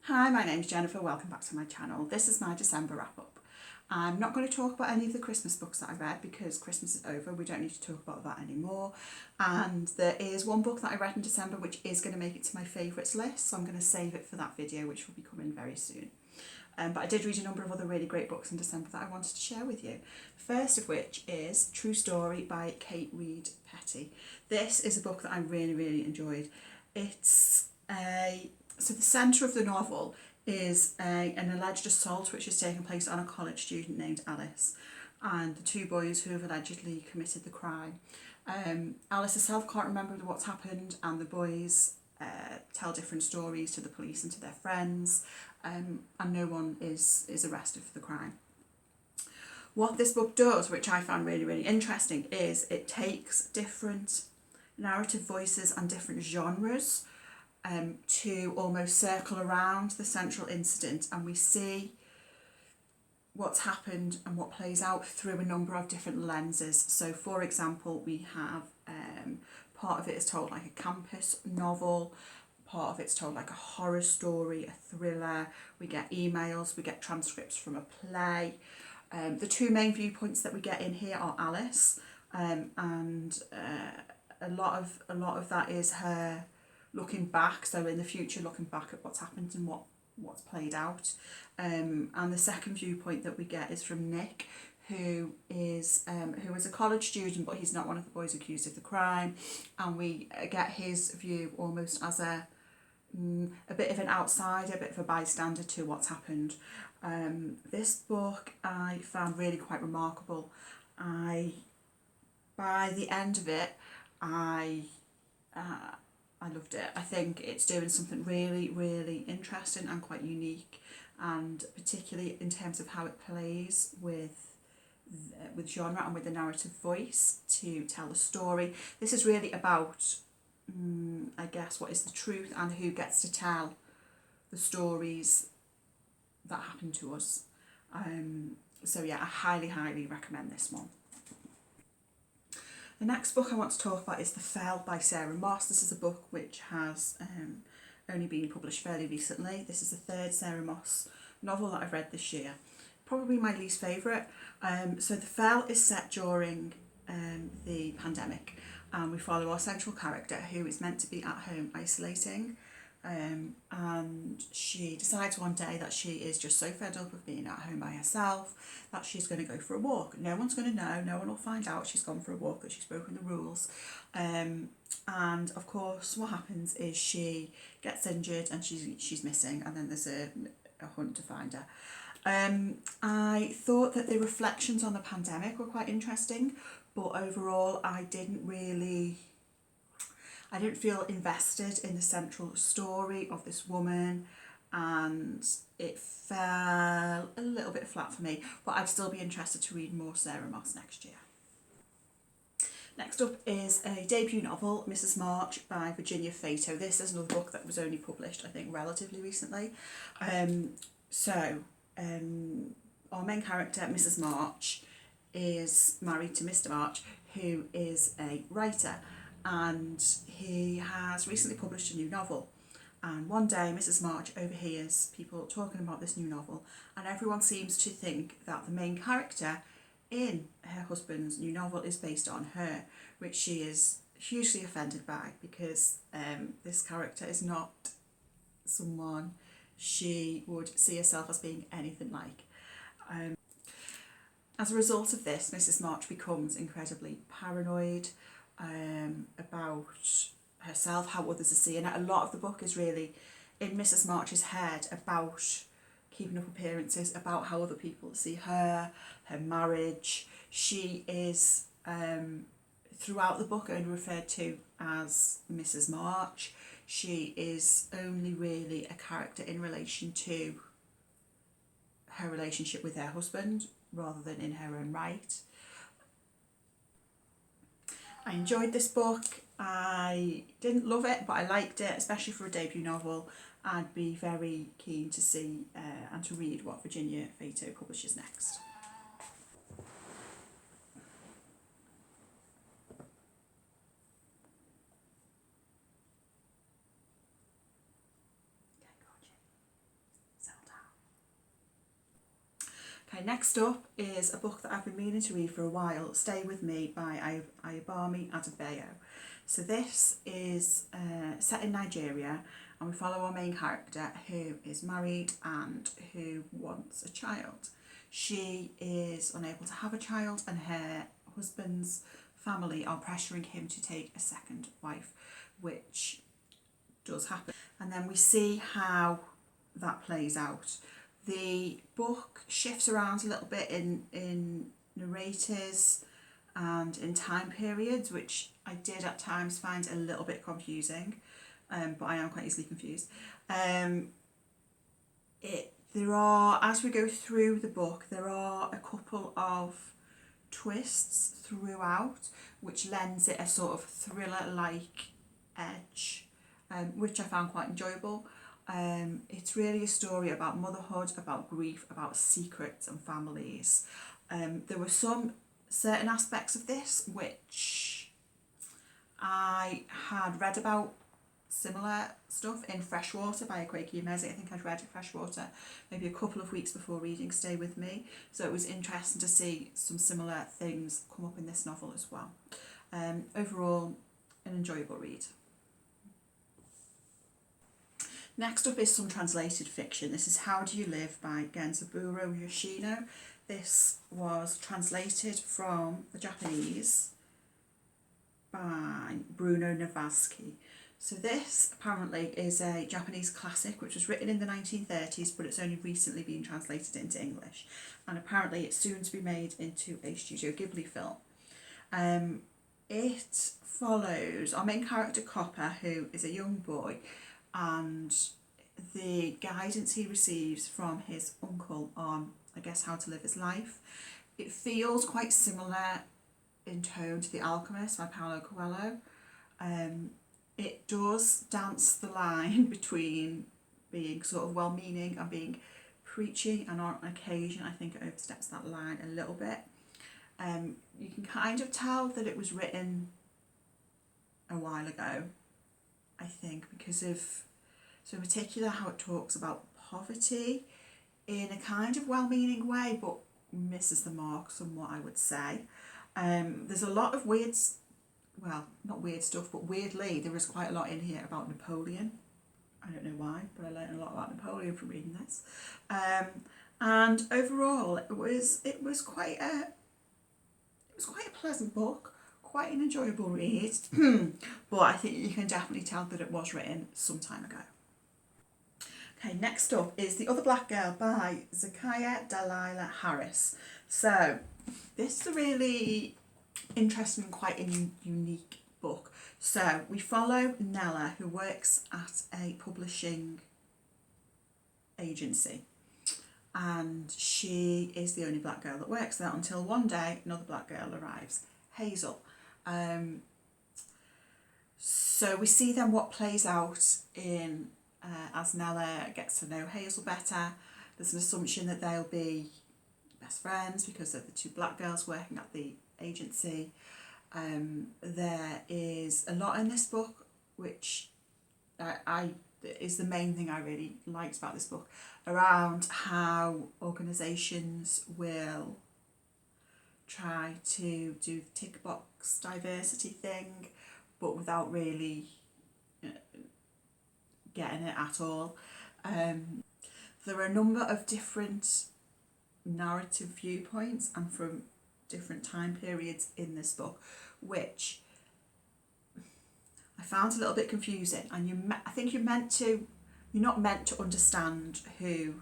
Hi, my name's Jennifer, welcome back to my channel. This is my December wrap up. I'm not going to talk about any of the Christmas books that I read because Christmas is over, we don't need to talk about that anymore. And there is one book that I read in December which is going to make it to my favourites list, so I'm going to save it for that video which will be coming very soon. But I did read a number of other really great books in December that I wanted to share with you. First of which is True Story by Kate Reid Petty. This is a book that I really enjoyed. So the centre of the novel is an alleged assault which is taking place on a college student named Alice and the two boys who have allegedly committed the crime. Alice herself can't remember what's happened, and the boys tell different stories to the police and to their friends, and no one is arrested for the crime. What this book does, which I found really interesting, is it takes different narrative voices and different genres to almost circle around the central incident, and we see what's happened and what plays out through a number of different lenses. So for example, we have part of it is told like a campus novel, part of it's told like a horror story, a thriller, we get emails, we get transcripts from a play. The two main viewpoints that we get in here are Alice, and a lot of that is her looking back, so in the future looking back at what's happened and what's played out. And the second viewpoint that we get is from Nick, who is a college student, but he's not one of the boys accused of the crime, and we get his view almost as a bit of an outsider, a bit of a bystander to what's happened. This book I found really quite remarkable. By the end of it, I loved it. I think it's doing something really interesting and quite unique, and particularly in terms of how it plays with genre and with the narrative voice to tell a story. This is really about, I guess, what is the truth and who gets to tell the stories that happen to us. So yeah, I highly recommend this one. The next book I want to talk about is The Fell by Sarah Moss. This is a book which has only been published fairly recently. This is the third Sarah Moss novel that I've read this year. Probably my least favourite. So The Fell is set during the pandemic, and we follow our central character who is meant to be at home isolating, and she decides one day that she is just so fed up of being at home by herself that she's going to go for a walk. No one's going to know, no one will find out she's gone for a walk, that she's broken the rules. And of course what happens is she gets injured and she's missing, and then there's a hunt to find her. I thought that the reflections on the pandemic were quite interesting, but overall I didn't feel invested in the central story of this woman, and it fell a little bit flat for me, but I'd still be interested to read more Sarah Moss next year. Next up is a debut novel, Mrs. March by Virginia Feito. This is another book that was only published, I think, relatively recently. Our main character, Mrs. March, is married to Mr. March, who is a writer, and he has recently published a new novel. And one day Mrs. March overhears people talking about this new novel, and everyone seems to think that the main character in her husband's new novel is based on her, which she is hugely offended by, because this character is not someone she would see herself as being anything like. As a result of this, Mrs. March becomes incredibly paranoid about herself, how others are seeing her. A lot of the book is really in Mrs. March's head about keeping up appearances, about how other people see her, her marriage. She is throughout the book only referred to as Mrs. March. She is only really a character in relation to her relationship with her husband rather than in her own right. I enjoyed this book. I didn't love it, but I liked it, especially for a debut novel. I'd be very keen to see and to read what Virginia Feito publishes next. Next up is a book that I've been meaning to read for a while, Stay With Me by Ayobami Adebayo. So this is set in Nigeria, and we follow our main character who is married and who wants a child. She is unable to have a child, and her husband's family are pressuring him to take a second wife, which does happen. And then we see how that plays out. The book shifts around a little bit in narrators and in time periods, which I did at times find a little bit confusing, but I am quite easily confused. There are, as we go through the book, there are a couple of twists throughout, which lends it a sort of thriller-like edge, which I found quite enjoyable. It's really a story about motherhood, about grief, about secrets and families. There were some certain aspects of this which I had read about similar stuff in Freshwater by Zakiya. I think I'd read Freshwater maybe a couple of weeks before reading Stay With Me, so it was interesting to see some similar things come up in this novel as well. Overall, an enjoyable read. Next up is some translated fiction. This is How Do You Live by Genzaburo Yoshino. This was translated from the Japanese by Bruno Navasky. So this apparently is a Japanese classic which was written in the 1930s, but it's only recently been translated into English, and apparently it's soon to be made into a Studio Ghibli film. It follows our main character Copper, who is a young boy, and the guidance he receives from his uncle on, I guess, how to live his life. It feels quite similar in tone to The Alchemist by Paulo Coelho. It does dance the line between being sort of well-meaning and being preachy, and on occasion I think it oversteps that line a little bit. You can kind of tell that it was written a while ago, I think, because of, so in particular, how it talks about poverty in a kind of well-meaning way, but misses the mark somewhat, I would say. There's a lot of weird, well, not weird stuff, but weirdly, there is quite a lot in here about Napoleon. I don't know why, but I learned a lot about Napoleon from reading this. And overall, it was quite a pleasant book, quite an enjoyable read, but I think you can definitely tell that it was written some time ago. Okay, next up is The Other Black Girl by Zakiya Dalila Harris. So this is a really interesting and quite a unique book. So we follow Nella, who works at a publishing agency, and she is the only black girl that works there until one day another black girl arrives, Hazel. So we see then what plays out in as Nella gets to know Hazel better. There's an assumption that they'll be best friends because of the two black girls working at the agency. There is a lot in this book which is the main thing I really liked about this book, around how organisations will try to do the tick box diversity thing, but without really getting it at all. There are a number of different narrative viewpoints and from different time periods in this book, which I found a little bit confusing, and I think you're not meant to understand who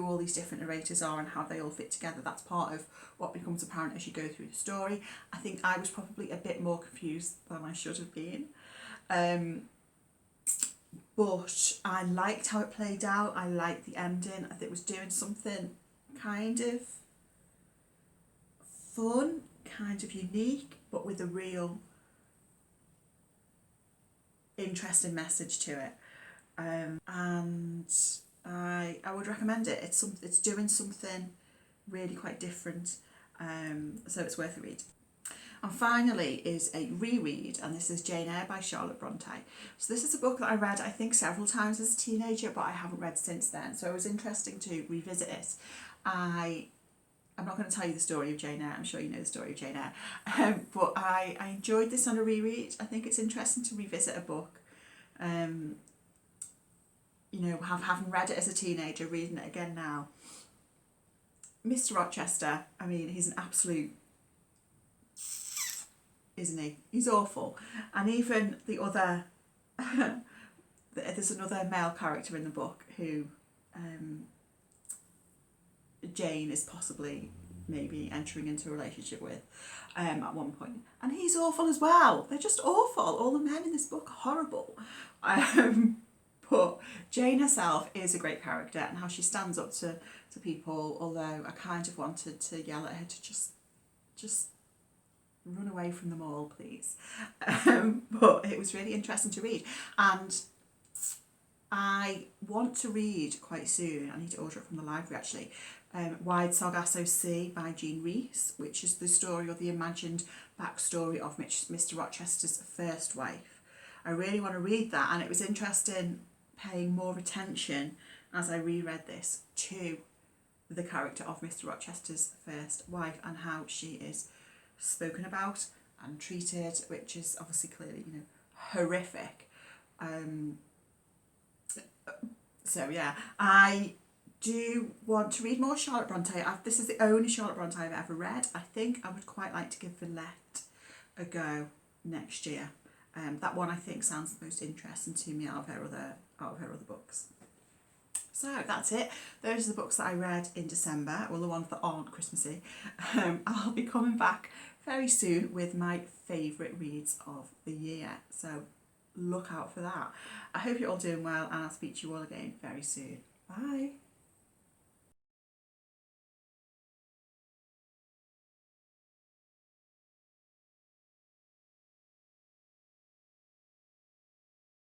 all these different narrators are and how they all fit together. That's part of what becomes apparent as you go through the story. I think I was probably a bit more confused than I should have been. But I liked how it played out. I liked the ending. I think it was doing something kind of fun, kind of unique, but with a real interesting message to it. And I would recommend it. It's doing something really quite different, so it's worth a read. And finally is a reread, and this is Jane Eyre by Charlotte Bronte. So this is a book that I read, I think, several times as a teenager, but I haven't read since then. So it was interesting to revisit it. I'm not going to tell you the story of Jane Eyre. I'm sure you know the story of Jane Eyre. But I enjoyed this on a reread. I think it's interesting to revisit a book. You know, having read it as a teenager, reading it again now. Mr. Rochester, I mean, he's an absolute, isn't he? He's awful. And even the other, there's another male character in the book who Jane is possibly maybe entering into a relationship with at one point. And he's awful as well. They're just awful. All the men in this book are horrible. But Jane herself is a great character, and how she stands up to people, although I kind of wanted to yell at her to just run away from them all, please. But it was really interesting to read. And I want to read quite soon, I need to order it from the library actually, Wide Sargasso Sea by Jean Rhys, which is the story or the imagined backstory of Mr. Rochester's first wife. I really want to read that, and it was interesting paying more attention as I reread this to the character of Mr. Rochester's first wife and how she is spoken about and treated, which is obviously clearly, you know, horrific. So yeah, I do want to read more Charlotte Bronte. This is the only Charlotte Bronte I've ever read. I think I would quite like to give Villette a go next year. That one I think sounds the most interesting to me out of her other books. So that's it. Those are the books that I read in December, well, the ones that aren't Christmassy. I'll be coming back very soon with my favourite reads of the year. So look out for that. I hope you're all doing well, and I'll speak to you all again very soon. Bye.